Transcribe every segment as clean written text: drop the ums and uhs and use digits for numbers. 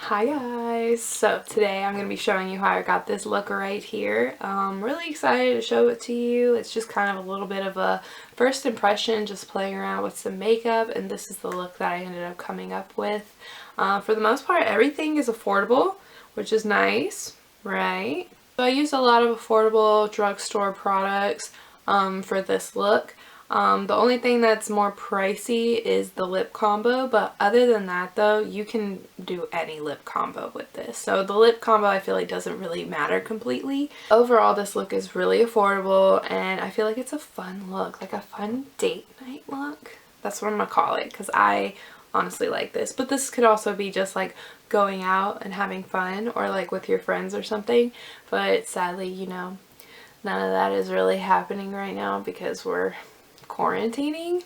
Hi guys! So today I'm going to be showing you how I got this look right here. I'm really excited to show it to you. It's just kind of a little bit of a first impression, just playing around with some makeup, and this is the look that I ended up coming up with. For the most part, everything is affordable, which is nice, right? So I used a lot of affordable drugstore products for this look. The only thing that's more pricey is the lip combo, but other than that though, you can do any lip combo with this. So the lip combo I feel like doesn't really matter completely. Overall, this look is really affordable and I feel like it's a fun look, like a fun date night look. That's what I'm gonna call it because I honestly like this. But this could also be just like going out and having fun or like with your friends or something. But sadly, you know, none of that is really happening right now because we're quarantining.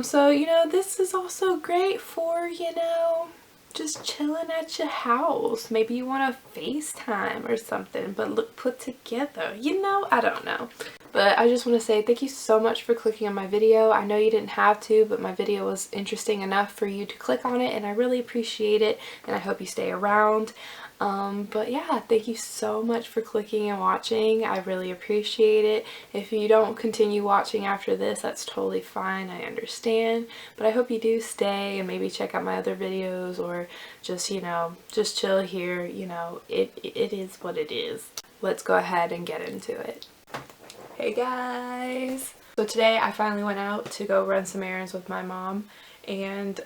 So you know, this is also great for, you know, just chilling at your house. Maybe you want to FaceTime or something but look put together, you know. I don't know, but I just want to say thank you so much for clicking on my video. I know you didn't have to, but my video was interesting enough for you to click on it and I really appreciate it, and I hope you stay around. But yeah, thank you so much for clicking and watching. I really appreciate it. If you don't continue watching after this, that's totally fine. I understand. But I hope you do stay and maybe check out my other videos or just, you know, just chill here. You know, it is what it is. Let's go ahead and get into it. Hey guys! So today I finally went out to go run some errands with my mom, and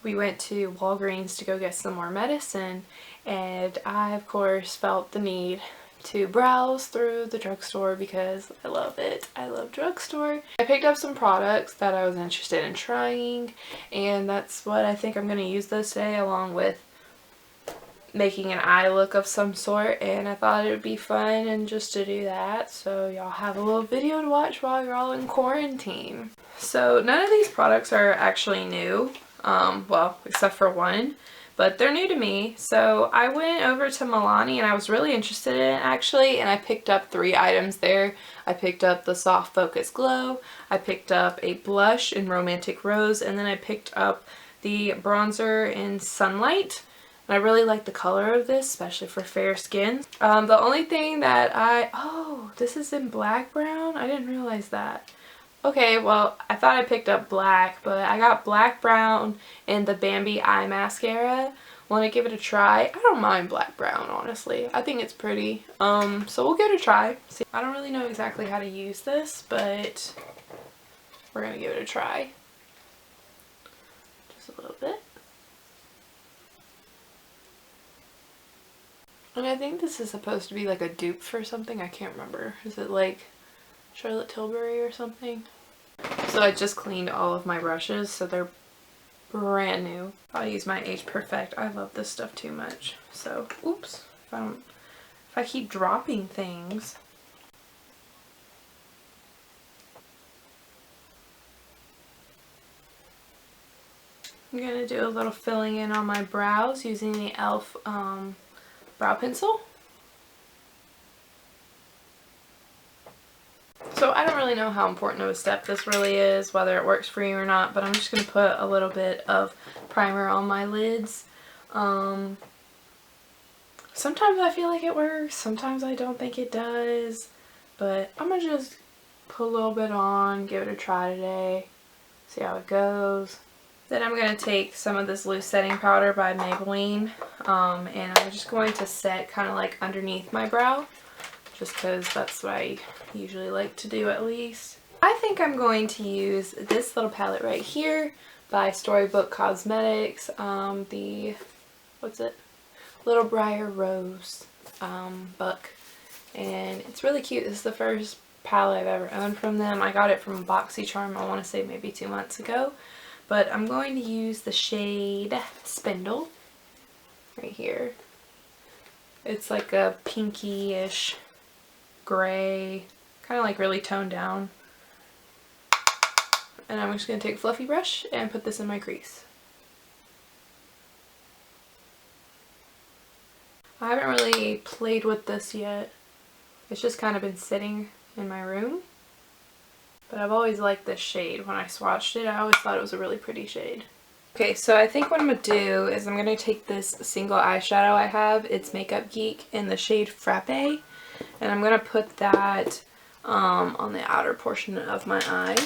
we went to Walgreens to go get some more medicine, and I of course felt the need to browse through the drugstore because I love it. I love drugstore. I picked up some products that I was interested in trying, and that's what I think I'm going to use this day, along with making an eye look of some sort, and I thought it would be fun and just to do that, so y'all have a little video to watch while you're all in quarantine. So none of these products are actually new. Well, except for one, but they're new to me. So I went over to Milani and I was really interested in it actually, and I picked up 3 items there. I picked up the Soft Focus Glow, I picked up a blush in Romantic Rose, and then I picked up the bronzer in Sunlight. And I really like the color of this, especially for fair skin. The only thing that oh, this is in black brown? I didn't realize that. Okay, well, I thought I picked up black, but I got black, brown, and the Bambi eye mascara. Want to give it a try? I don't mind black brown, honestly. I think it's pretty. So we'll give it a try. See, I don't really know exactly how to use this, but we're gonna give it a try. Just a little bit. And I think this is supposed to be like a dupe for something. I can't remember. Is it like Charlotte Tilbury or something? So I just cleaned all of my brushes, so they're brand new. I'll use my Age Perfect. I love this stuff too much. So, oops, if I keep dropping things. I'm gonna do a little filling in on my brows using the e.l.f. brow pencil. So I don't really know how important of a step this really is, whether it works for you or not, but I'm just going to put a little bit of primer on my lids. Sometimes I feel like it works, sometimes I don't think it does, but I'm going to just put a little bit on, give it a try today, see how it goes. Then I'm going to take some of this loose setting powder by Maybelline, and I'm just going to set kind of like underneath my brow, just because that's what I usually like to do at least. I think I'm going to use this little palette right here by Storybook Cosmetics, the, what's it? Little Briar Rose book, and it's really cute. This is the first palette I've ever owned from them. I got it from BoxyCharm, I want to say maybe 2 months ago, but I'm going to use the shade Spindle right here. It's like a pinky-ish gray, kind of like really toned down. And I'm just going to take a fluffy brush and put this in my crease. I haven't really played with this yet. It's just kind of been sitting in my room. But I've always liked this shade. When I swatched it, I always thought it was a really pretty shade. Okay, so I think what I'm going to do is I'm going to take this single eyeshadow I have. It's Makeup Geek in the shade Frappe. And I'm going to put that on the outer portion of my eye.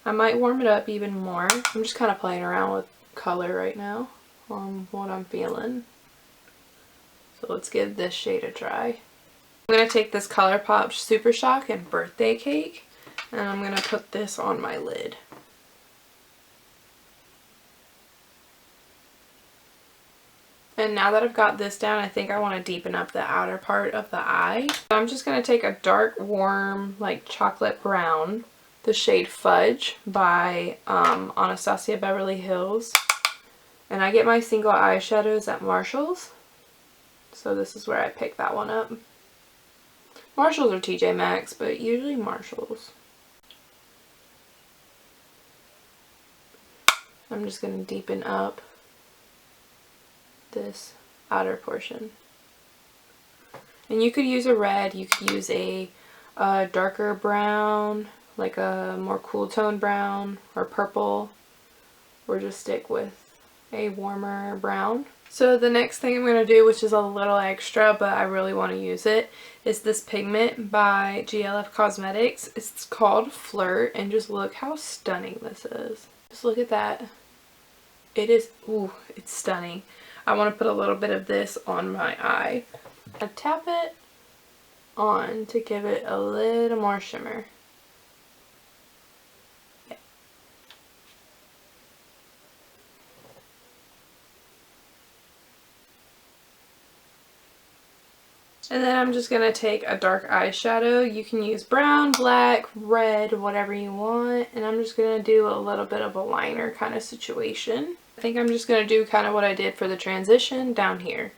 I might warm it up even more. I'm just kind of playing around with color right now on what I'm feeling. So let's give this shade a try. I'm going to take this Colourpop Super Shock and Birthday Cake. And I'm going to put this on my lid. And now that I've got this down, I think I want to deepen up the outer part of the eye. So I'm just going to take a dark, warm, like chocolate brown, the shade Fudge by Anastasia Beverly Hills. And I get my single eyeshadows at Marshall's. So this is where I pick that one up. Marshall's or TJ Maxx, but usually Marshall's. I'm just going to deepen up this outer portion. And you could use a red, you could use a darker brown, like a more cool tone brown or purple, or just stick with a warmer brown. So the next thing I'm going to do, which is a little extra but I really want to use it, is this pigment by GLF Cosmetics. It's called Flirt, and just look how stunning this is. Just look at that. It is, ooh, it's stunning. I want to put a little bit of this on my eye. I tap it on to give it a little more shimmer. Yeah. And then I'm just going to take a dark eyeshadow. You can use brown, black, red, whatever you want. And I'm just going to do a little bit of a liner kind of situation. I think I'm just going to do kind of what I did for the transition down here.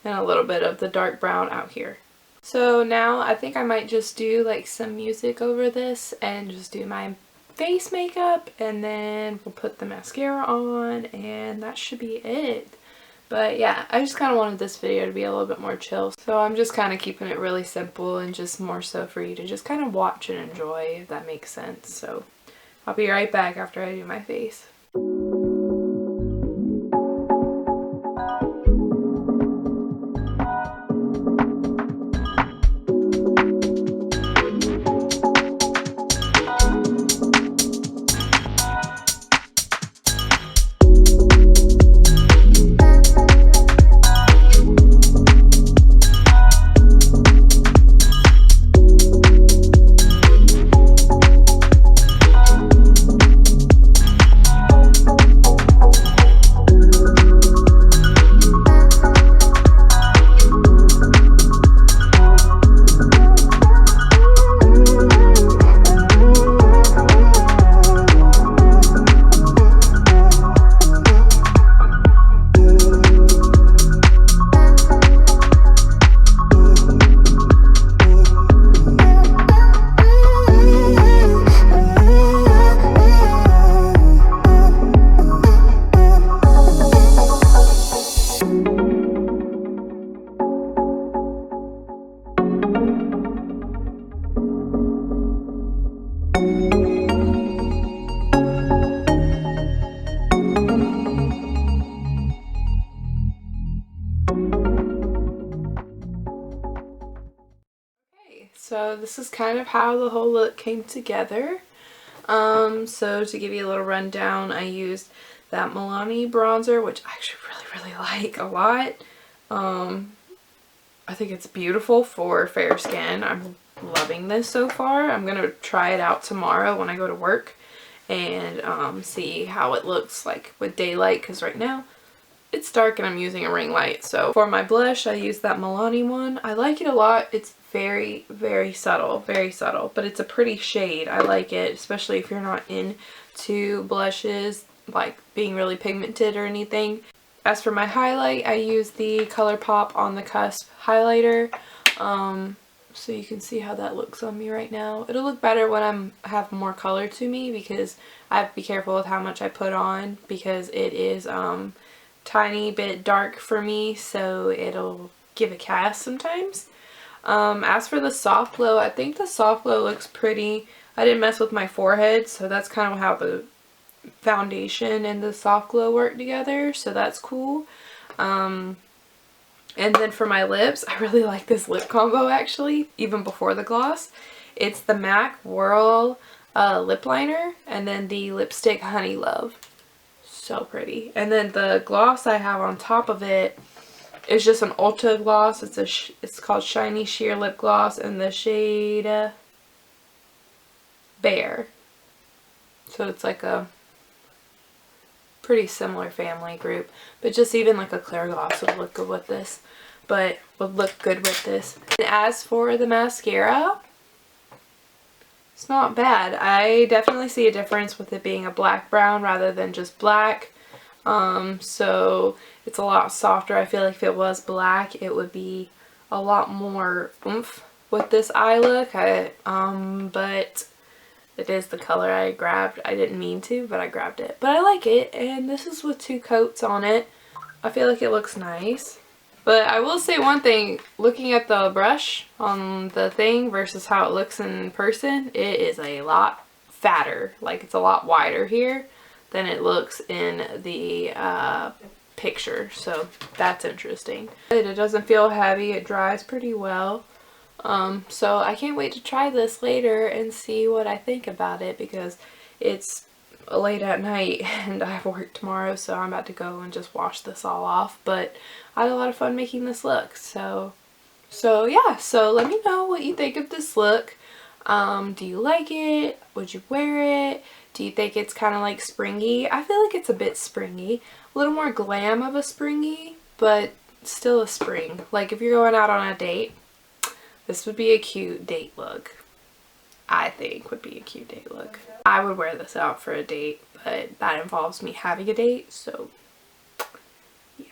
And a little bit of the dark brown out here. So now I think I might just do like some music over this and just do my face makeup. And then we'll put the mascara on and that should be it. But yeah, I just kind of wanted this video to be a little bit more chill. So I'm just kind of keeping it really simple and just more so for you to just kind of watch and enjoy, if that makes sense. So I'll be right back after I do my face. So this is kind of how the whole look came together. So to give you a little rundown, I used that Milani Bronzer, which I actually really like a lot. I think it's beautiful for fair skin. I'm loving this so far. I'm going to try it out tomorrow when I go to work and see how it looks like with daylight, because right now it's dark and I'm using a ring light. So for my blush, I use that Milani one. I like it a lot. It's very subtle, but it's a pretty shade. I like it, especially if you're not into blushes like being really pigmented or anything. As for my highlight, I use the Colourpop On the Cusp highlighter. So you can see how that looks on me right now. It'll look better when I have more color to me, because I have to be careful with how much I put on, because it is tiny bit dark for me, so it'll give a cast sometimes. As for the soft glow, I think the soft glow looks pretty. I didn't mess with my forehead, so that's kind of how the foundation and the soft glow work together, so that's cool. And then for my lips, I really like this lip combo actually, even before the gloss. It's the MAC Whirl Lip Liner and then the lipstick Honeylove. So pretty. And then the gloss I have on top of it is just an Ulta gloss. It's called Shiny Sheer Lip Gloss in the shade Bear. So it's like a pretty similar family group, but just even like a clear gloss would look good with this. And as for the mascara, it's not bad. I definitely see a difference with it being a black brown rather than just black. So it's a lot softer. I feel like if it was black, it would be a lot more oomph with this eye look. But it is the color I grabbed. I didn't mean to, but I grabbed it. But I like it, and this is with 2 coats on it. I feel like it looks nice. But I will say one thing, looking at the brush on the thing versus how it looks in person, it is a lot fatter. Like, it's a lot wider here than it looks in the picture. So that's interesting. It doesn't feel heavy. It dries pretty well. So I can't wait to try this later and see what I think about it, because it's late at night and I have work tomorrow, so I'm about to go and just wash this all off. But I had a lot of fun making this look, so yeah. So let me know what you think of this look. Do you like it? Would you wear it? Do you think it's kind of like springy? I feel like it's a bit springy, a little more glam of a springy, but still a spring. Like if you're going out on a date, this would be a cute date look. I think would be a cute date look. I would wear this out for a date, but that involves me having a date, so yeah.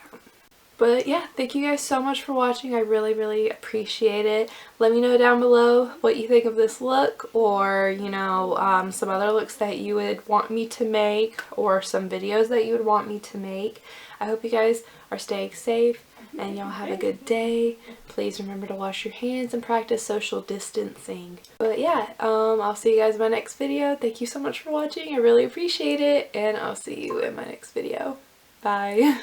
But yeah, thank you guys so much for watching. I really, really appreciate it. Let me know down below what you think of this look, or, you know, some other looks that you would want me to make, or some videos that you would want me to make. I hope you guys are staying safe and y'all have a good day. Please remember to wash your hands and practice social distancing. But yeah, I'll see you guys in my next video. Thank you so much for watching. I really appreciate it, and I'll see you in my next video. Bye.